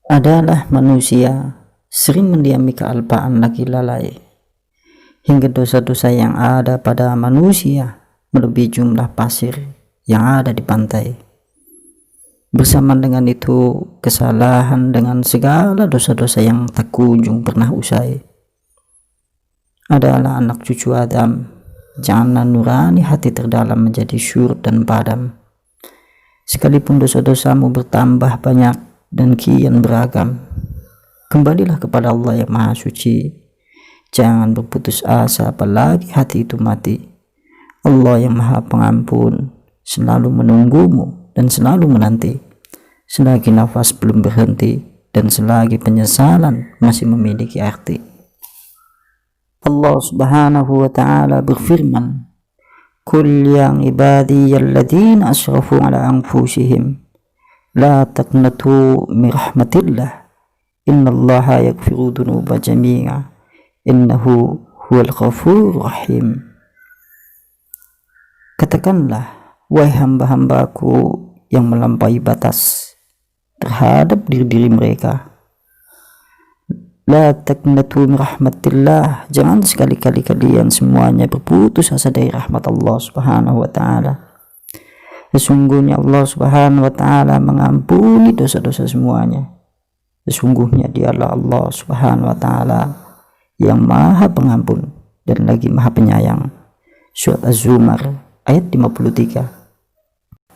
adalah manusia sering mendiami kealpaan lagi lalai, hingga dosa-dosa yang ada pada manusia melebihi jumlah pasir yang ada di pantai. Bersama dengan itu, kesalahan dengan segala dosa-dosa yang tak kunjung pernah usai adalah anak cucu Adam. Janganlah nurani hati terdalam menjadi syurut dan padam. Sekalipun dosa-dosamu bertambah banyak dan kian beragam, kembalilah kepada Allah yang Maha Suci. Jangan berputus asa apalagi hati itu mati. Allah yang Maha Pengampun selalu menunggumu dan selalu menanti, selagi nafas belum berhenti dan selagi penyesalan masih memiliki arti. Allah Subhanahu wa ta'ala berfirman, "Qul ya ibadiyalladzina asrafu ala anfusihim la taqnatu min rahmatillah innallaha yaghfiru dzunuba jami'a innahu huwal ghafurur rahim." Katakanlah, wahai hamba-hambaku yang melampaui batas terhadap diri mereka, la taqnatu min rahmatillah, jangan sekali-kali kalian semuanya berputus asa dari rahmat Allah Subhanahu wa ta'ala. Sesungguhnya Allah Subhanahu wa ta'ala mengampuni dosa-dosa semuanya. Sesungguhnya dialah Allah Subhanahu wa ta'ala yang Maha Pengampun dan lagi Maha Penyayang. Surat Az-Zumar ayat 53.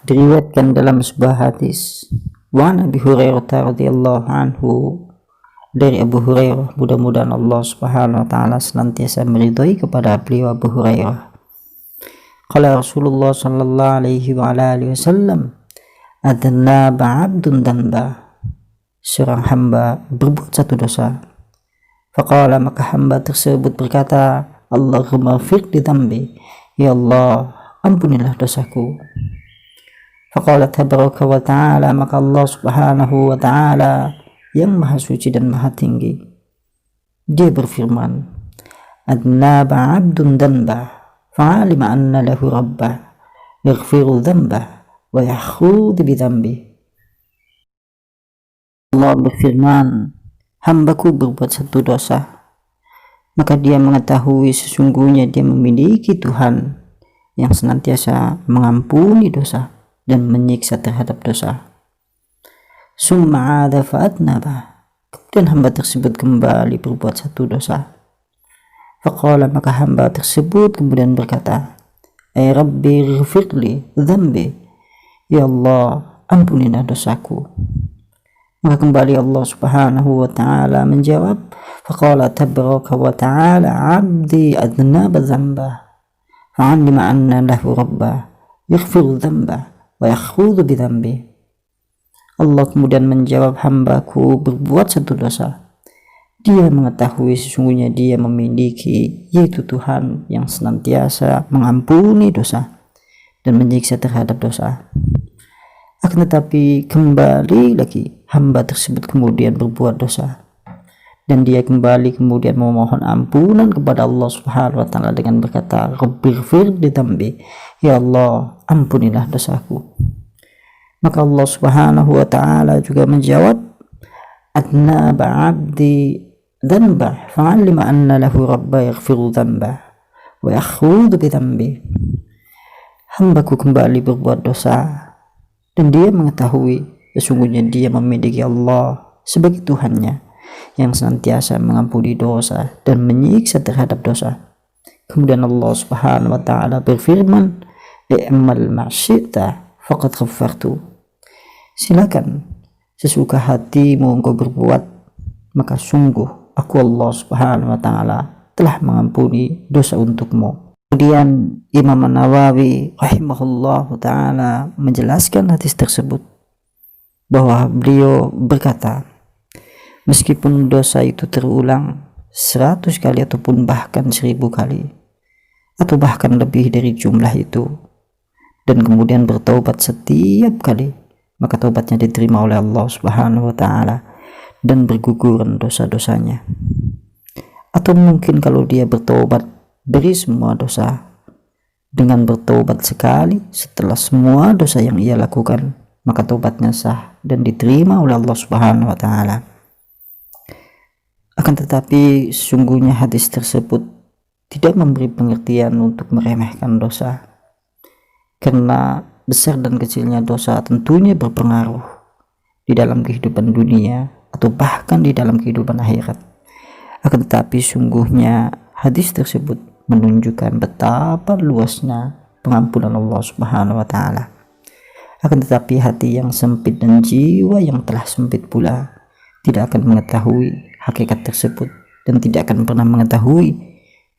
Diriwayatkan dalam sebuah hadis, wa Nabi Hurairah radhiyallahu anhu, dari Abu Hurairah, mudah-mudahan Allah Subhanahu wa ta'ala senantiasa meridhai kepada beliau Abu Hurairah. Qala Rasulullah sallallahu alaihi wa alihi wasallam, "Adnaba 'abdun dhanba." Seorang hamba berbuat satu dosa. Faqala, maka hamba tersebut berkata, "Allahumma ighfir li dhanbi." Ya Allah, ampunilah dosaku. Faqala tabaraka wa ta'ala, maka Allah Subhanahu wa ta'ala yang Maha Suci dan Maha Tinggi, Dia berfirman, "Adnaba 'abdun dhanba fa'alima anna lahu rabbah yaghfiru dhanbah wa yakhudhu bi dhanbi." Allah berfirman, hambaku berbuat satu dosa, maka dia mengetahui sesungguhnya dia memiliki Tuhan yang senantiasa mengampuni dosa dan menyiksa terhadap dosa. Summa 'adha fa'adnaba, kemudian hamba tersebut kembali berbuat satu dosa. Faqala, maka hamba tersebut kemudian berkata, "Ay Rabbi ighfirli dhanbi." Ya Allah, ampunilah dosaku. Maka kembali Allah Subhanahu wa ta'ala menjawab, faqala tabaraka wa ta'ala, "'abdi adnaba dhanbah fa'alima anna lahu rabbah yaghfiru dhanbah wa yakhudhu bi dhanbi." Allah kemudian menjawab, hambaku berbuat satu dosa. Dia mengetahui sesungguhnya dia memiliki, yaitu Tuhan yang senantiasa mengampuni dosa dan menyiksa terhadap dosa. Akan tetapi kembali lagi hamba tersebut kemudian berbuat dosa, dan dia kembali kemudian memohon ampunan kepada Allah Subhanahu wa ta'ala dengan berkata, "Rabbighfir li dhanbi." Ya Allah, ampunilah dosaku. Maka Allah Subhanahu wa ta'ala juga menjawab, "Adnaba 'abdi dhanbah fa'alima anna lahu rabba yaghfiru dhanbah wa yakhudhu bi dhanbi." Hambaku kembali berbuat dosa, dan dia mengetahui sesungguhnya dia memiliki Allah sebagai Tuhannya yang senantiasa mengampuni dosa dan menyiksa terhadap dosa. Kemudian Allah Subhanahu wa ta'ala berfirman, "I'mal ma syi'ta faqad ghafartu." Silakan sesuka hatimu engkau berbuat, maka sungguh aku Allah Subhanahu wa ta'ala telah mengampuni dosa untukmu. Kemudian Imam Nawawi rahimahullah ta'ala menjelaskan hadis tersebut bahwa beliau berkata, meskipun dosa itu terulang 100 kali ataupun bahkan 1000 kali atau bahkan lebih dari jumlah itu, dan kemudian bertaubat setiap kali, maka taubatnya diterima oleh Allah Subhanahu wa ta'ala dan berguguran dosa-dosanya. Atau mungkin kalau dia bertaubat dari semua dosa dengan bertaubat sekali setelah semua dosa yang ia lakukan, maka tobatnya sah dan diterima oleh Allah Subhanahu wa taala. Akan tetapi sesungguhnya hadis tersebut tidak memberi pengertian untuk meremehkan dosa, karena besar dan kecilnya dosa tentunya berpengaruh di dalam kehidupan dunia atau bahkan di dalam kehidupan akhirat. Akan tetapi sungguhnya hadis tersebut menunjukkan betapa luasnya pengampunan Allah Subhanahu wa taala. Akan tetapi hati yang sempit dan jiwa yang telah sempit pula tidak akan mengetahui hakikat tersebut dan tidak akan pernah mengetahui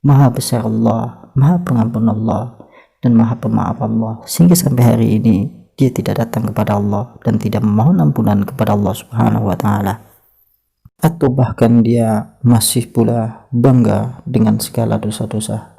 maha besar Allah, maha pengampun Allah, dan maha pemaaf Allah, sehingga sampai hari ini dia tidak datang kepada Allah dan tidak memohon ampunan kepada Allah Subhanahu wa taala, atau bahkan dia masih pula bangga dengan segala dosa-dosa